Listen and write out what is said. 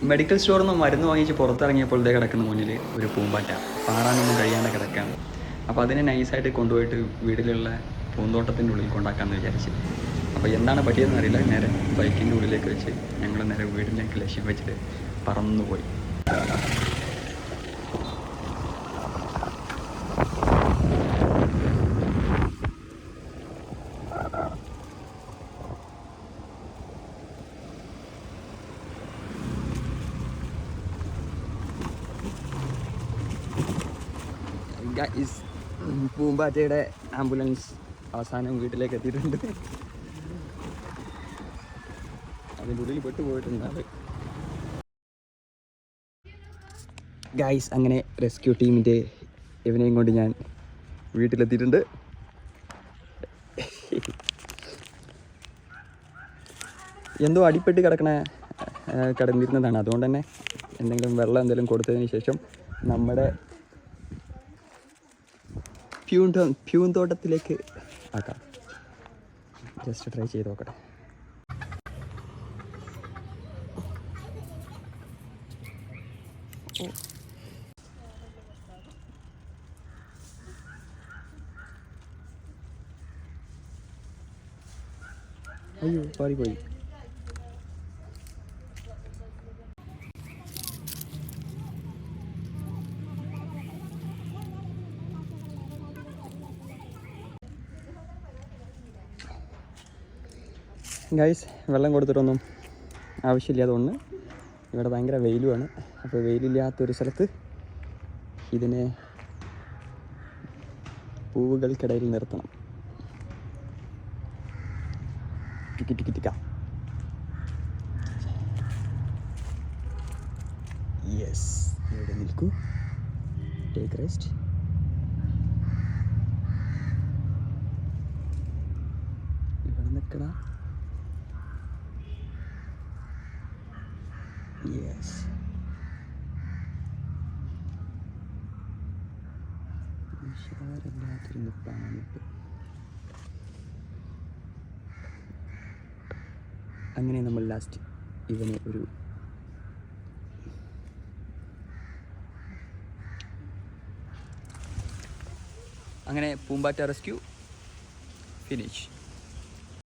Medical സ്റ്റോറിൽ നിന്ന് മരുന്ന് വാങ്ങിച്ച് പുറത്തിറങ്ങിയപ്പോഴത്തേ കിടക്കുന്ന മുന്നിൽ ഒരു പൂമ്പാറ്റ പാറാനൊന്നും കഴിയാണ്ട് കിടക്കുകയാണ്. അപ്പോൾ അതിനെ നൈസായിട്ട് കൊണ്ടുപോയിട്ട് വീട്ടിലുള്ള പൂന്തോട്ടത്തിൻ്റെ ഉള്ളിൽ കൊണ്ടാക്കാമെന്ന് വിചാരിച്ച്. അപ്പോൾ എന്താണ് പറ്റിയതെന്ന് അറിയില്ല. നേരെ ബൈക്കിൻ്റെ ഉള്ളിലേക്ക് വെച്ച് ഞങ്ങൾ നേരെ വീടിലേക്ക് ലക്ഷ്യം വെച്ചിട്ട് പറന്നുപോയി. പൂമ്പാറ്റയുടെ ആംബുലൻസ് അവസാനം വീട്ടിലേക്ക് എത്തിയിട്ടുണ്ട്. അതിൻ്റെ ഉള്ളിൽ പെട്ടുപോയിട്ടുണ്ട്. ഗൈസ്, അങ്ങനെ റെസ്ക്യൂ ടീമിൻ്റെ ഇവനെയും കൊണ്ട് ഞാൻ വീട്ടിലെത്തിയിട്ടുണ്ട്. എന്തോ അടിപ്പെട്ട് കിടന്നിരുന്നതാണ്. അതുകൊണ്ട് തന്നെ എന്തെങ്കിലും വെള്ളം എന്തെങ്കിലും കൊടുത്തതിന് ശേഷം നമ്മുടെ പ്യൂന്തോട്ടത്തിലേക്ക് ആക്കാം. ജസ്റ്റ് ട്രൈ ചെയ്ത് നോക്കട്ടെ. അയ്യോ, പാറിപ്പോയി. ഗൈസ്, വെള്ളം കൊടുത്തിട്ടൊന്നും ആവശ്യമില്ലാത്തതുകൊണ്ട് ഇവിടെ ഭയങ്കര വെയിലുമാണ്. അപ്പോൾ വെയിലില്ലാത്തൊരു സ്ഥലത്ത് ഇതിനെ പൂവുകൾക്കിടയിൽ നിർത്തണം. ടിക്ക യെസ്, ഇവിടെ നിൽക്കൂ. Take rest. ഇവിടെ നിൽക്കണ. യെസ്, ഉഷാറില്ലാത്തൊരു നിപ്പാണിപ്പോൾ. അങ്ങനെ നമ്മൾ ലാസ്റ്റ് ഇവനെ ഒരു അങ്ങനെ പൂമ്പാറ്റ റെസ്ക്യൂ ഫിനിഷ്.